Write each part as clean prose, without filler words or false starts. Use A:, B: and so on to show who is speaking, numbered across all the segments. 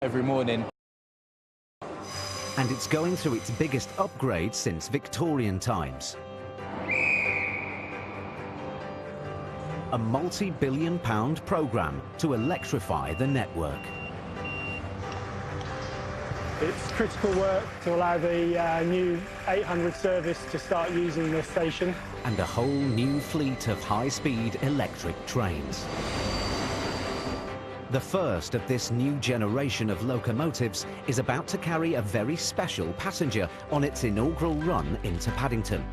A: every morning.
B: And it's going through its biggest upgrade since Victorian times. A multi-billion-pound programme to electrify the network.
C: It's critical work to allow the new 800 service to start using the station.
B: And a whole new fleet of high-speed electric trains. The first of this new generation of locomotives is about to carry a very special passenger on its inaugural run into Paddington.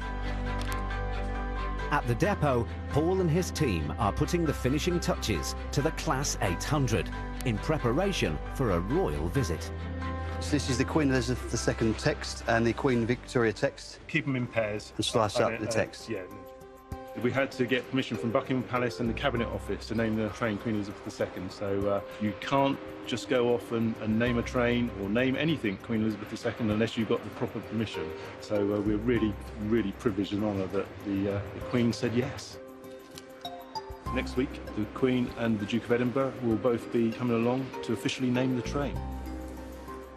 B: At the depot, Paul and his team are putting the finishing touches to the Class 800 in preparation for a royal visit.
D: So this is the Queen Elizabeth II text and the Queen Victoria text.
E: Keep them in pairs.
D: And slice up the text.
E: Yeah. We had to get permission from Buckingham Palace and the Cabinet Office to name the train Queen Elizabeth II. So you can't just go off and name a train or name anything Queen Elizabeth II unless you've got the proper permission. So we're really, really privileged and honoured that the Queen said yes. Next week, the Queen and the Duke of Edinburgh will both be coming along to officially name the train.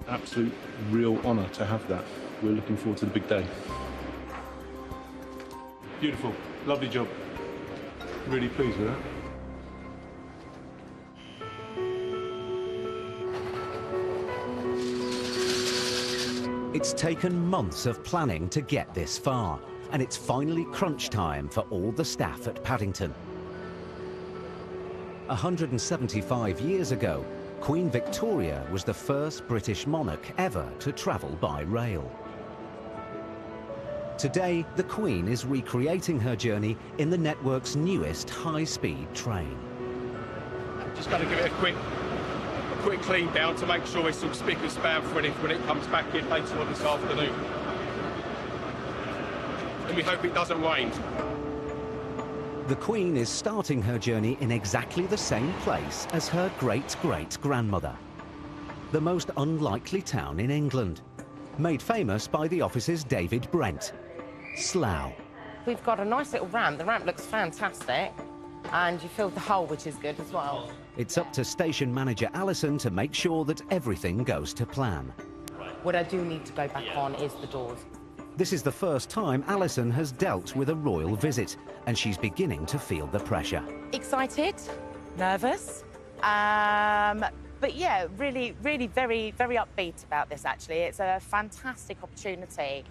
E: Absolute real honour to have that. We're looking forward to the big day. Beautiful, lovely job. Really pleased with that.
B: It's taken months of planning to get this far, and it's finally crunch time for all the staff at Paddington. 175 years ago, Queen Victoria was the first British monarch ever to travel by rail. Today, the Queen is recreating her journey in the network's newest high-speed train.
F: Just got to give it a quick clean down to make sure it's all spick and span for when it comes back in later on this afternoon. And we hope it doesn't rain.
B: The Queen is starting her journey in exactly the same place as her great-great-grandmother. The most unlikely town in England, made famous by the office's David Brent, Slough.
G: We've got a nice little ramp. The ramp looks fantastic. And you filled the hole, which is good as well.
B: It's up to station manager Alison to make sure that everything goes to plan.
G: What I do need to go back on is the doors.
B: This is the first time Alison has dealt with a royal visit, and she's beginning to feel the pressure.
G: Excited, nervous, but yeah, really, really very, very upbeat about this, actually. It's a fantastic opportunity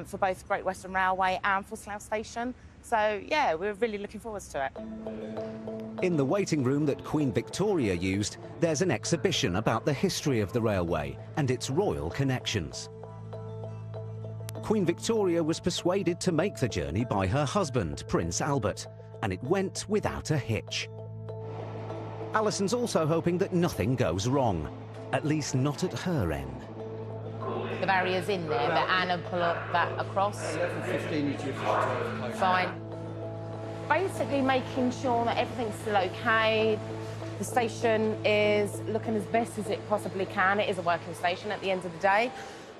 G: for both Great Western Railway and for Slough Station. So, yeah, we're really looking forward to it.
B: In the waiting room that Queen Victoria used, there's an exhibition about the history of the railway and its royal connections. Queen Victoria was persuaded to make the journey by her husband, Prince Albert, and it went without a hitch. Alison's also hoping that nothing goes wrong, at least not at her end.
G: The barrier's in there, but Anna pull that across.
D: 15
G: Fine. Basically making sure that everything's still okay. The station is looking as best as it possibly can. It is a working station at the end of the day.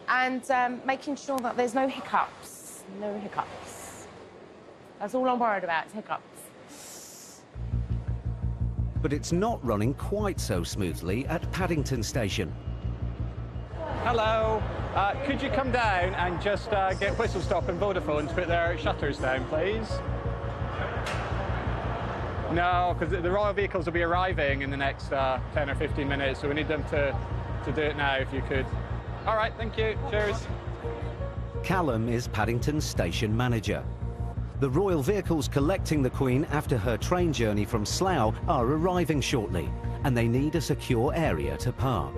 G: And making sure that there's no hiccups. No hiccups. That's all I'm worried about, is hiccups.
B: But it's not running quite so smoothly at Paddington Station.
H: Hello. Could you come down and just get Whistle Stop and Vodafone to put their shutters down, please? No, because the royal vehicles will be arriving in the next 10 or 15 minutes, so we need them to do it now, if you could. All right, thank you. Cheers.
B: Callum is Paddington's station manager. The royal vehicles collecting the Queen after her train journey from Slough are arriving shortly, and they need a secure area to park.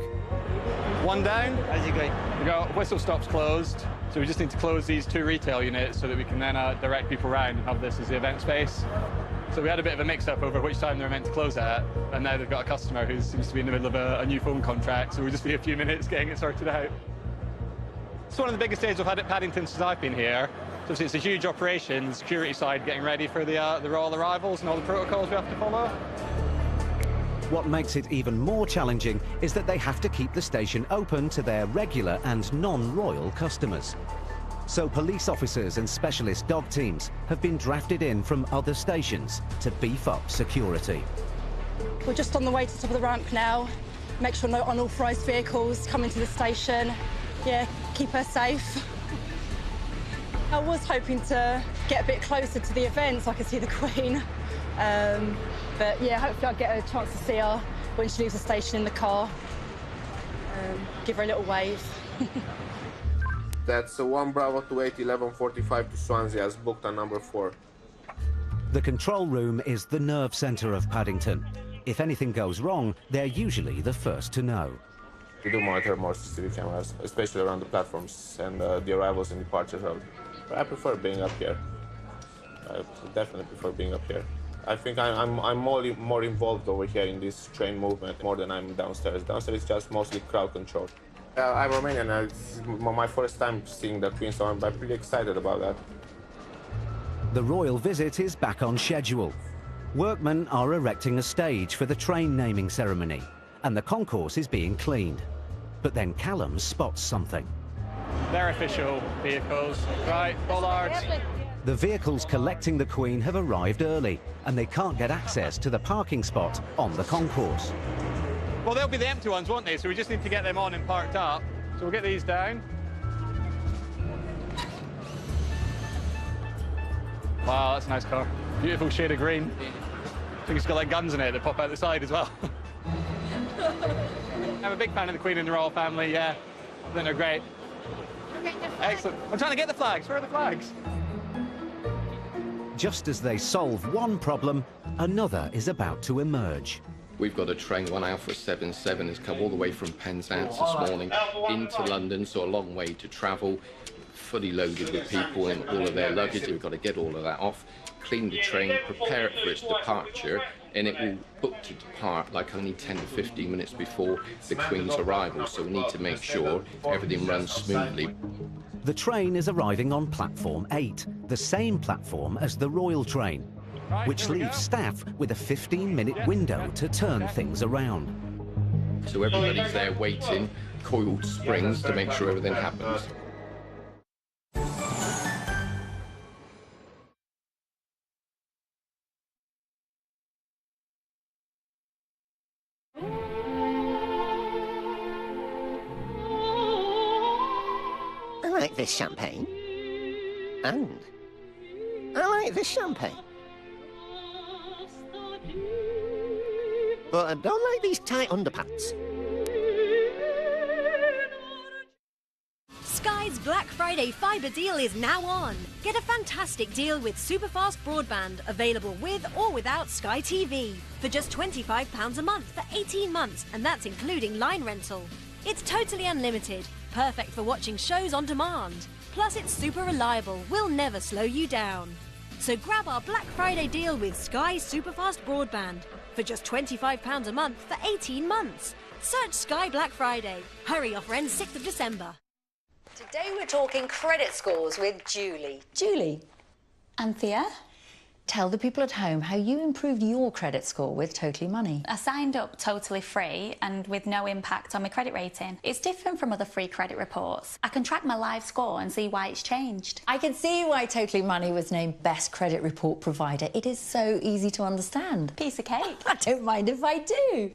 H: One down.
D: How's it going?
H: We got Whistle Stops closed, so we just need to close these 2 retail units so that we can then direct people around and have this as the event space. So we had a bit of a mix-up over which time they were meant to close at, and now they've got a customer who seems to be in the middle of a new phone contract, so we'll just be a few minutes getting it sorted out. It's one of the biggest days we've had at Paddington since I've been here. So it's a huge operation, the security side getting ready for the royal arrivals and all the protocols we have to follow.
B: What makes it even more challenging is that they have to keep the station open to their regular and non-royal customers. So police officers and specialist dog teams have been drafted in from other stations to beef up security.
I: We're just on the way to the top of the ramp now.
A: make sure no unauthorised vehicles come into the station. Yeah, keep her safe. I was hoping to get a bit closer to the event so I could see the Queen. But yeah, hopefully I'll get a chance to see her when she leaves the station in the car. Give her a little wave.
I: That's 1 Bravo to 8, 11:45 to Swansea, as booked on number 4.
B: The control room is the nerve centre of Paddington. If anything goes wrong, they're usually the first to know.
I: We do monitor more CCTV cameras, especially around the platforms and the arrivals and departures route. But I prefer being up here. I definitely prefer being up here. I think I'm more involved over here in this train movement more than I'm downstairs. Downstairs is just mostly crowd control. I'm Romanian, and it's my first time seeing the Queen, so I'm pretty excited about that.
B: The royal visit is back on schedule. Workmen are erecting a stage for the train naming ceremony, and the concourse is being cleaned. But then Callum spots something.
H: They're official vehicles, right? Bollards.
B: The vehicles collecting the Queen have arrived early, and they can't get access to the parking spot on the concourse.
H: Well, they'll be the empty ones, won't they? So we just need to get them on and parked up. So we'll get these down. Wow, that's a nice car. Beautiful shade of green. I think it's got like guns in it that pop out the side as well. I'm a big fan of the Queen and the royal family, yeah. I think they're great. Excellent. I'm trying to get the flags. Where are the flags?
B: Just as they solve one problem, another is about to emerge.
J: We've got a train, 1 Alpha 77, has come all the way from Penzance this morning into London, so a long way to travel, fully loaded with people and all of their luggage. We've got to get all of that off, clean the train, prepare it for its departure, and it will book to depart like only 10 to 15 minutes before the Queen's arrival, so we need to make sure everything runs smoothly.
B: The train is arriving on platform 8, the same platform as the royal train, which leaves staff with a 15-minute window to turn things around.
J: So everybody's there waiting, coiled springs to make sure everything happens.
K: I like this champagne. And I like this champagne. But I don't like these tight underpants.
L: Sky's Black Friday fibre deal is now on. Get a fantastic deal with superfast broadband, available with or without Sky TV, for just £25 a month for 18 months, and that's including line rental. It's totally unlimited, perfect for watching shows on demand. Plus it's super reliable, will never slow you down. So grab our Black Friday deal with Sky Superfast Broadband for just £25 a month for 18 months. Search Sky Black Friday. Hurry, offer ends 6th of December.
M: Today we're talking credit scores with Julie.
N: Julie. Anthea? Tell the people at home how you improved your credit score with Totally Money.
O: I signed up totally free and with no impact on my credit rating. It's different from other free credit reports. I can track my live score and see why it's changed.
N: I can see why Totally Money was named Best Credit Report Provider. It is so easy to understand.
O: Piece of cake.
N: I don't mind if I do.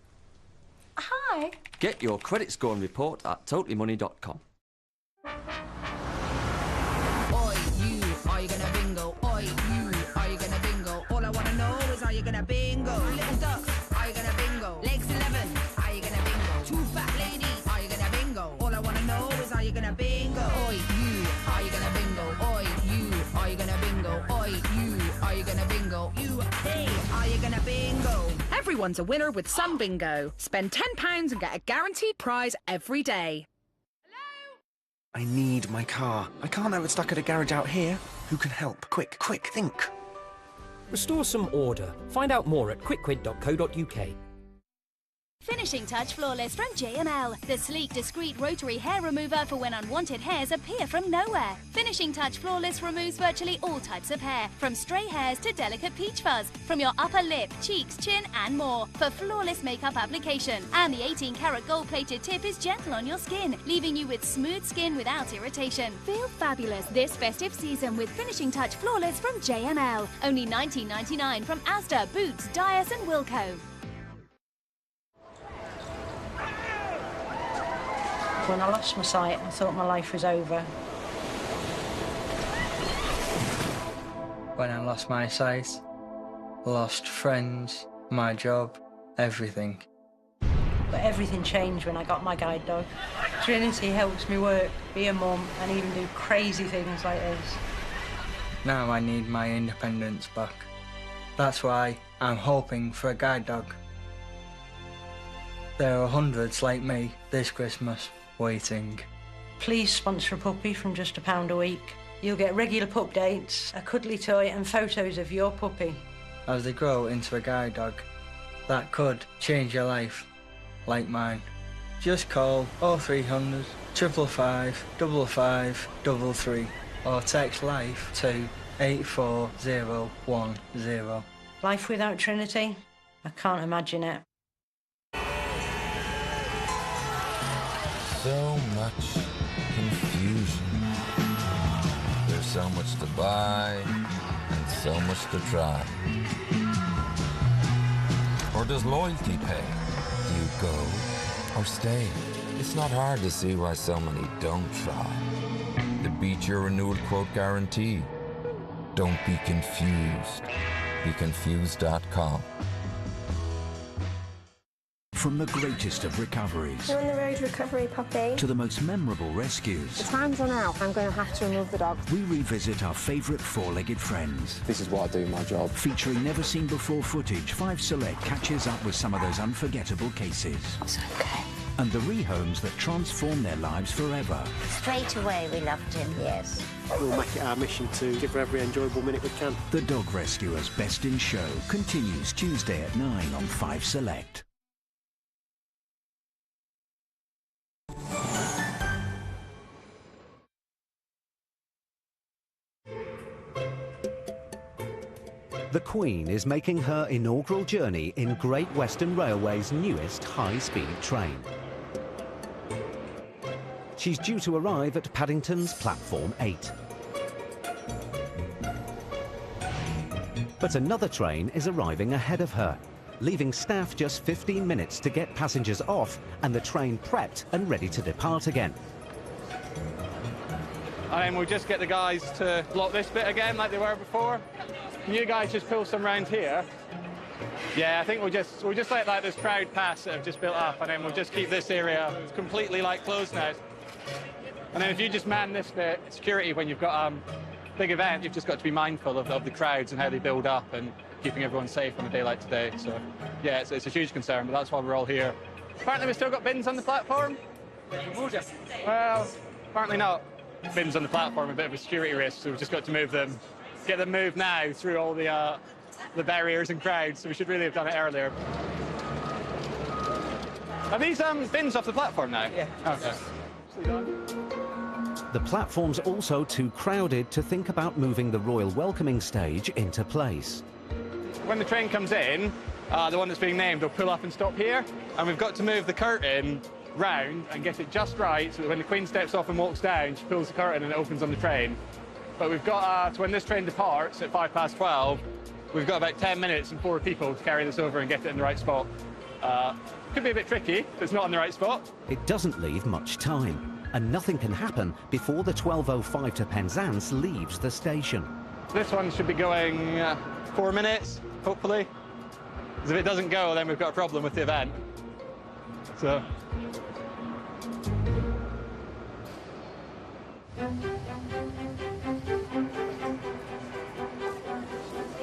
N: Hi.
P: Get your credit scoring report at totallymoney.com.
Q: Oi, you, are you gonna bingo? Oi, you, are you gonna bingo? All I wanna know is, are you gonna bingo? Little ducks, are you gonna bingo? Legs 11, are you gonna bingo? Two fat ladies, are you gonna bingo? All I wanna know is, are you gonna bingo? Oi, you, are you gonna bingo? Oi, you, are you gonna bingo? Oi, you, are you gonna bingo? You, hey, are you gonna bingo?
R: Everyone's a winner with Sun Bingo. Spend £10 and get a guaranteed prize every day.
S: I need my car. I can't have it stuck at a garage out here. Who can help? Quick, think.
T: Restore some order. Find out more at quickquid.co.uk.
U: Finishing Touch Flawless from JML. The sleek, discreet rotary hair remover for when unwanted hairs appear from nowhere. Finishing Touch Flawless removes virtually all types of hair, from stray hairs to delicate peach fuzz, from your upper lip, cheeks, chin and more, for flawless makeup application. And the 18-karat gold-plated tip is gentle on your skin, leaving you with smooth skin without irritation. Feel fabulous this festive season with Finishing Touch Flawless from JML. Only $19.99 from Asda, Boots, Dias and Wilko.
C: When I lost my sight, I thought my life was over.
V: When I lost my sight, lost friends, my job, everything.
C: But everything changed when I got my guide dog. Trinity helps me work, be a mum, and even do crazy things like this.
V: Now I need my independence back. That's why I'm hoping for a guide dog. There are hundreds like me this Christmas waiting.
C: Please sponsor a puppy from just £1 a week. You'll get regular pup dates, a cuddly toy and photos of your puppy.
V: As they grow into a guide dog, that could change your life, like mine. Just call 0300 555 5533 or text LIFE to 84010.
C: Life without Trinity? I can't imagine it.
W: So much confusion. There's so much to buy and so much to try. Or does loyalty pay? Do you go or stay? It's not hard to see why so many don't try. To beat your renewal quote guarantee. Don't be confused. BeConfused.com.
X: From the greatest of recoveries
Y: You're on the road recovery, puppy.
X: to the most memorable rescues,
Y: The time's run out. I'm going to have to remove the dog.
X: we revisit our favourite four-legged friends.
Z: This is what I do, my job.
X: Featuring never-seen-before footage, 5 Select catches up with some of those unforgettable cases.
Y: It's okay.
X: And the rehomes that transform their lives forever.
Y: Straight away, we loved him, yes.
Z: We'll make it our mission to give her every enjoyable minute we can.
X: The Dog Rescuers Best in Show continues Tuesday at 9 on 5 Select.
B: The Queen is making her inaugural journey in Great Western Railway's newest high-speed train. She's due to arrive at Paddington's Platform 8. But another train is arriving ahead of her, leaving staff just 15 minutes to get passengers off and the train prepped and ready to depart again.
H: And then we'll just get the guys to block this bit again like they were before. Can you guys just pull some round here? Yeah, I think we'll just let like this crowd pass that have just built up, and then we'll just keep this area completely like closed now. And then if you just man this bit, security, when you've got a big event, you've just got to be mindful of the crowds and how they build up and keeping everyone safe on a day like today. So yeah, it's a huge concern, but that's why we're all here. Apparently we've still got bins on the platform. Well, apparently not. Bins on the platform, a bit of a security risk, so we've just got to move them, get them moved now through all the barriers and crowds, so we should really have done it earlier. Are these bins off the platform now? Yeah. Okay.
B: The platform's also too crowded to think about moving the royal welcoming stage into place.
H: When the train comes in, the one that's being named will pull up and stop here, and we've got to move the curtain round and get it just right so that when the Queen steps off and walks down, she pulls the curtain and it opens on the train. But we've got, so when this train departs at 12:05, we've got about 10 minutes and 4 people to carry this over and get it in the right spot. Could be a bit tricky if it's not in the right spot.
B: It doesn't leave much time, and nothing can happen before the 12:05 to Penzance leaves the station.
H: This one should be going 4 minutes, hopefully. Because if it doesn't go, then we've got a problem with the event. So.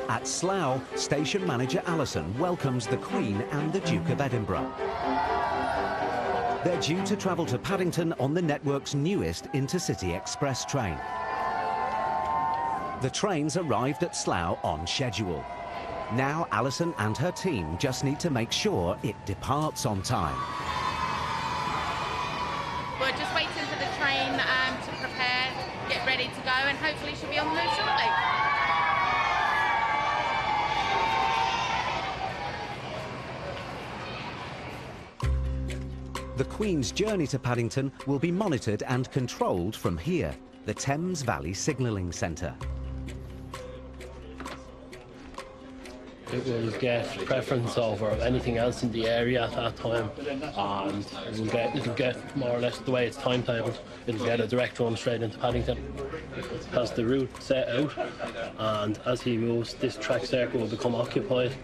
B: At Slough, station manager Alison welcomes the Queen and the Duke of Edinburgh. They're due to travel to Paddington on the network's newest intercity express train. The train's arrived at Slough on schedule. Now Alison and her team just need to make sure it departs on time.
G: We're just waiting for the train to prepare, get ready to go, and hopefully she'll be on the move shortly.
B: The Queen's journey to Paddington will be monitored and controlled from here, the Thames Valley Signalling Centre.
A: It will get preference over anything else in the area at that time, and it'll get more or less the way it's timetabled. It'll get a direct run straight into Paddington. It has the route set out, and as he moves, this track circle will become occupied.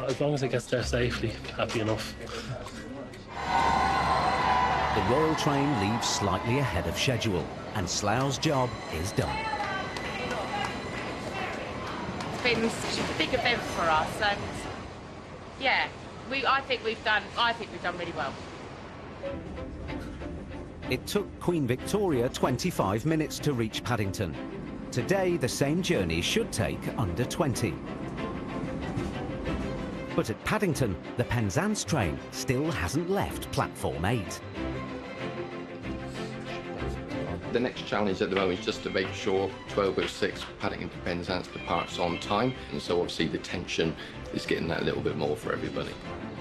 A: As long as it gets there safely, happy enough.
B: The Royal Train leaves slightly ahead of schedule, and Slough's job is done.
G: It's been such a big event for us, and yeah, I think we've done really well.
B: It took Queen Victoria 25 minutes to reach Paddington. Today, the same journey should take under 20. But at Paddington, the Penzance train still hasn't left platform 8.
D: The next challenge at the moment is just to make sure 1206 Paddington to Penzance departs on time, and so obviously the tension is getting that a little bit more for everybody.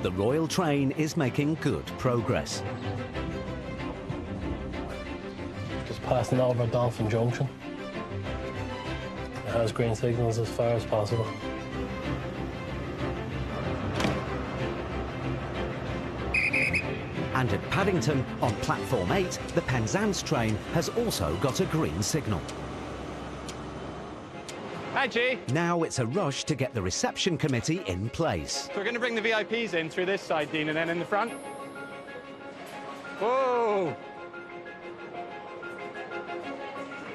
B: The Royal Train is making good progress.
A: Just passing over Dolphin Junction. It has green signals as far as possible.
B: And at Paddington, on platform 8, the Penzance train has also got a green signal.
H: Hi, G.
B: Now it's a rush to get the reception committee in place.
H: So we're going to bring the VIPs in through this side, Dean, and then in the front. Whoa!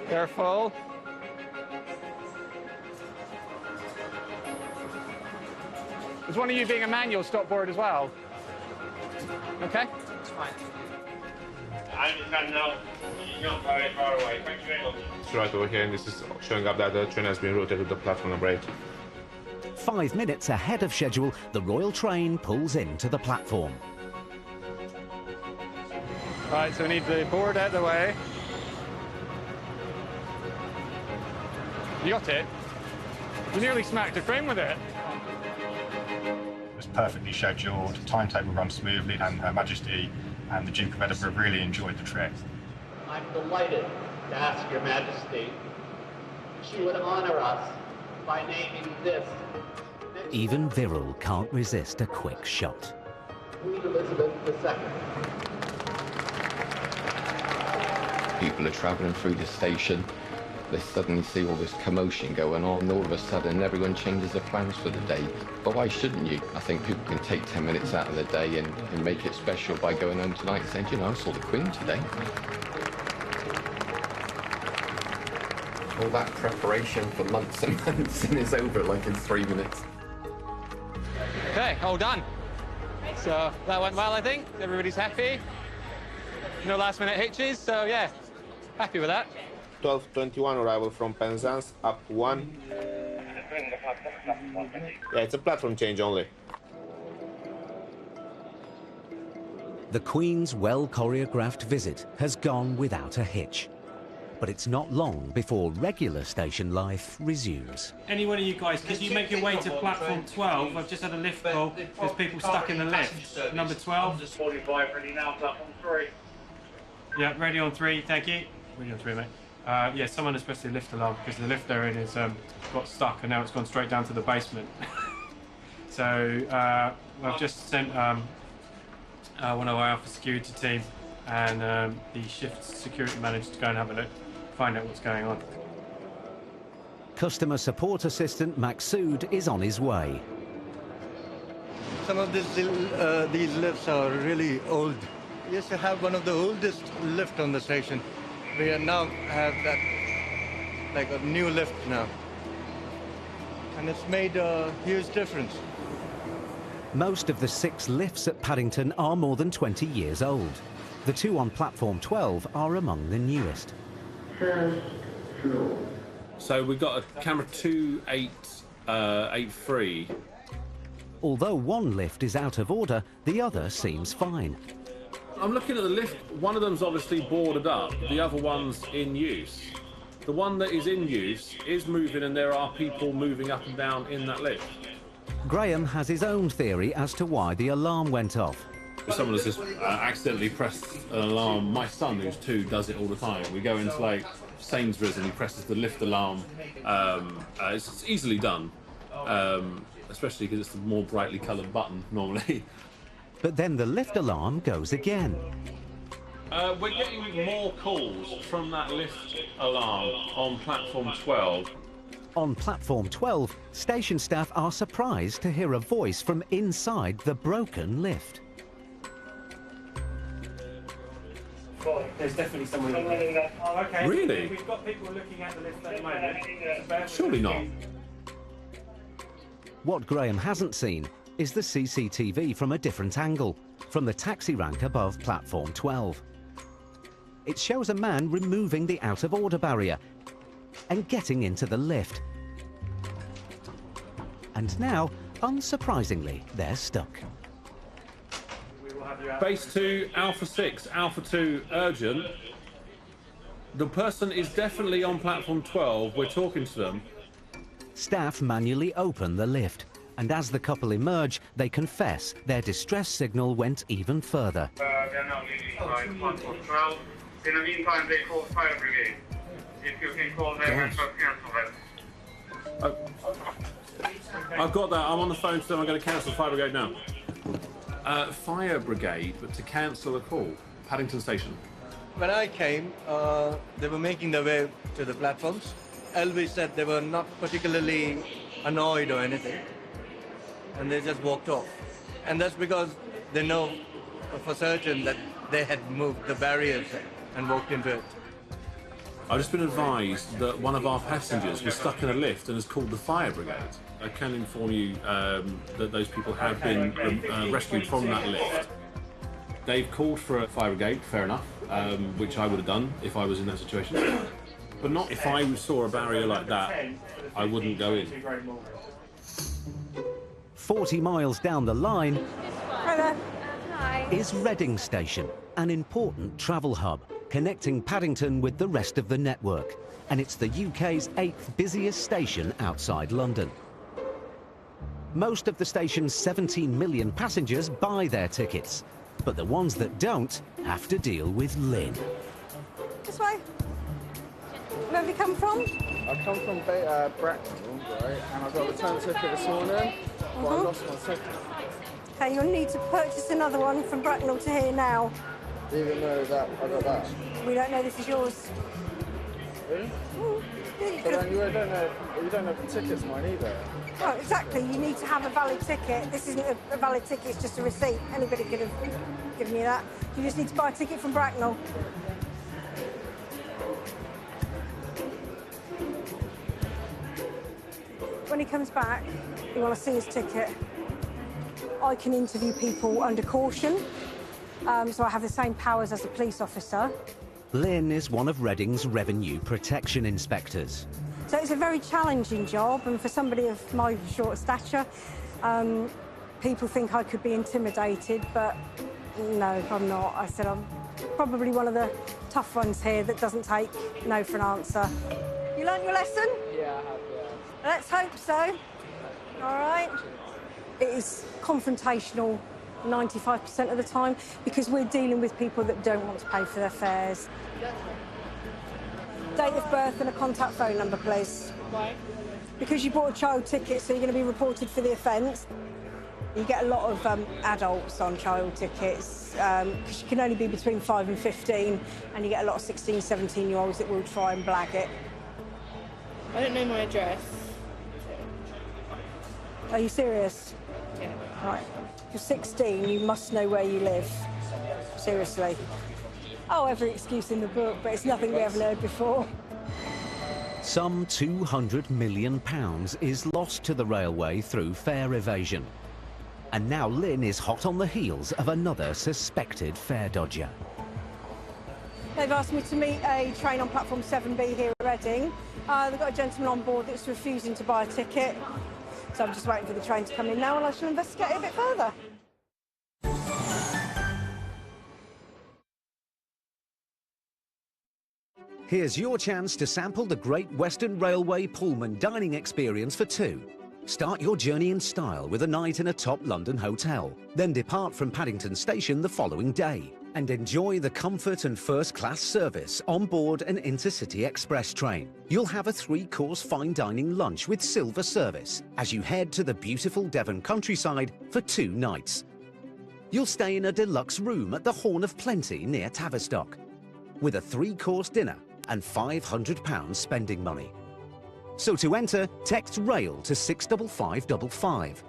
H: Careful. Is one of you being a manual stop board as well? Okay. That's fine.
E: I understand now. You're not very far away. Thank you very much. It's right over here, and this is showing up that the train has been routed to the platform number 8.
B: 5 minutes ahead of schedule, the Royal Train pulls into the platform.
H: Right, so we need the board out of the way. You got it? You nearly smacked the frame with it.
E: It was perfectly scheduled, timetable runs smoothly, and Her Majesty and the Duke of Edinburgh really enjoyed the trip.
F: I'm delighted to ask Your Majesty if she would honour us by naming this.
B: Even Viril can't resist a quick shot.
F: Queen Elizabeth II.
D: People are travelling through the station. They suddenly see all this commotion going on, and all of a sudden everyone changes their plans for the day. But why shouldn't you? I think people can take 10 minutes out of the day and make it special by going home tonight and saying, you know, I saw the Queen today. All that preparation for months and months and it's over like in 3 minutes.
H: Okay, all done. So that went well, I think. Everybody's happy. No last minute hitches, so yeah, happy with that.
E: 12:21 arrival from Penzance, up 1. Yeah, it's a platform change only.
B: The Queen's well-choreographed visit has gone without a hitch. But it's not long before regular station life resumes.
I: Any one of you guys, could you make your way to platform 12? I've just had a lift call. There's people stuck in the lift. Number 12.
E: 45 ready now, platform 3.
I: Yeah, ready on 3, thank you. Ready on 3, mate. Yeah, someone has pressed the lift alarm because the lift they're in is got stuck and now it's gone straight down to the basement. So I've just sent one of our Alpha security team and the shift security manager to go and have a look, find out what's going on.
B: Customer support assistant Maxsood is on his way.
V: Some of these lifts are really old. We used to have one of the oldest lifts on the station. We now have that, like a new lift now. And it's made a huge difference.
B: Most of the 6 lifts at Paddington are more than 20 years old. The 2 on platform 12 are among the newest.
J: So we've got a camera 2883.
B: Although one lift is out of order, the other seems fine.
J: I'm looking at the lift. One of them's obviously boarded up. The other one's in use. The one that is in use is moving and there are people moving up and down in that lift.
B: Graham has his own theory as to why the alarm went off.
J: Someone has just accidentally pressed an alarm. My son, who's 2, does it all the time. We go into like Sainsbury's and he presses the lift alarm. It's easily done. especially because it's the more brightly coloured button normally.
B: But then the lift alarm goes again.
J: We're getting more calls from that lift alarm on platform 12.
B: On platform 12, station staff are surprised to hear a voice from inside the broken lift.
I: There's definitely someone looking at it. Oh, okay.
J: Really?
I: We've got people looking at the lift at the moment.
J: Surely not.
B: What Graham hasn't seen is the CCTV from a different angle, from the taxi rank above platform 12. It shows a man removing the out-of-order barrier and getting into the lift. And now, unsurprisingly, they're stuck.
J: Base 2, Alpha 6, Alpha 2, urgent. The person is definitely on platform 12. We're talking to them.
B: Staff manually open the lift, and as the couple emerge, they confess their distress signal went even further.
E: They're not leaving by platform 12. In the meantime, they call fire brigade. If you can call them and cancel them.
J: I've got that. I'm on the phone to them. I'm going to cancel fire brigade now. Fire brigade, but to cancel a call. Paddington Station.
V: When I came, they were making their way to the platforms. Elvis said they were not particularly annoyed or anything, and they just walked off. And that's because they know for certain that they had moved the barriers and walked into it.
J: I've just been advised that one of our passengers was stuck in a lift and has called the fire brigade. I can inform you that those people have been rescued from that lift. They've called for a fire brigade, fair enough, which I would have done if I was in that situation. But not if I saw a barrier like that, I wouldn't go in.
B: 40 miles down the line
C: Hello.
B: is Reading Station, an important travel hub connecting Paddington with the rest of the network. And it's the UK's 8th busiest station outside London. Most of the station's 17 million passengers buy their tickets, but the ones that don't have to deal with Lynn.
C: This way. Where have you come from?
K: I come from Bracknell, right, and I got a return ticket this morning, but I lost my ticket.
C: Okay, you'll need to purchase another one from Bracknell to here now.
K: Even though that I got that.
C: We don't know this is yours.
K: Really? But then you don't know the ticket's mine either.
C: Oh, exactly. You need to have a valid ticket. This isn't a valid ticket, it's just a receipt. Anybody could have given you that. You just need to buy a ticket from Bracknell. When he comes back, you want to see his ticket. I can interview people under caution, so I have the same powers as a police officer.
B: Lynn is one of Reading's revenue protection inspectors.
C: So it's a very challenging job, and for somebody of my short stature, people think I could be intimidated, but no, I'm not. I said I'm probably one of the tough ones here that doesn't take no for an answer. You learnt your lesson?
K: Yeah, I have, yeah.
C: Let's hope so. All right. It is confrontational 95% of the time because we're dealing with people that don't want to pay for their fares. Date of birth and a contact phone number, please.
K: Why?
C: Because you bought a child ticket, so you're going to be reported for the offence. You get a lot of adults on child tickets because you can only be between 5 and 15, and you get a lot of 16, 17-year-olds that will try and blag it.
K: I don't know my address.
C: Are you serious?
K: Yeah.
C: Right. If you're 16, you must know where you live. Seriously. Oh, every excuse in the book, but it's nothing we haven't heard before.
B: Some £200 million is lost to the railway through fare evasion. And now Lynn is hot on the heels of another suspected fare dodger.
C: They've asked me to meet a train on platform 7B here at Reading. They've got a gentleman on board that's refusing to buy a ticket. So I'm just waiting for the train to come in now and I shall investigate it a bit further.
B: Here's your chance to sample the Great Western Railway Pullman dining experience for two. Start your journey in style with a night in a top London hotel. Then depart from Paddington Station the following day. And enjoy the comfort and first-class service on board an Intercity Express train. You'll have a 3-course fine dining lunch with silver service as you head to the beautiful Devon countryside for 2 nights. You'll stay in a deluxe room at the Horn of Plenty near Tavistock, with a 3-course dinner and £500 spending money. So to enter, text RAIL to 65555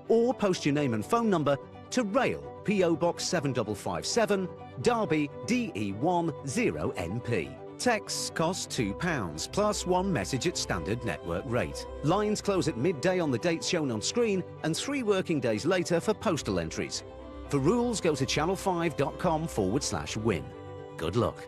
B: or post your name and phone number to RAIL, PO Box 7557, Derby, DE10NP. Texts cost £2 plus 1 message at standard network rate. Lines close at midday on the dates shown on screen and 3 working days later for postal entries. For rules, go to channel5.com/win. Good luck.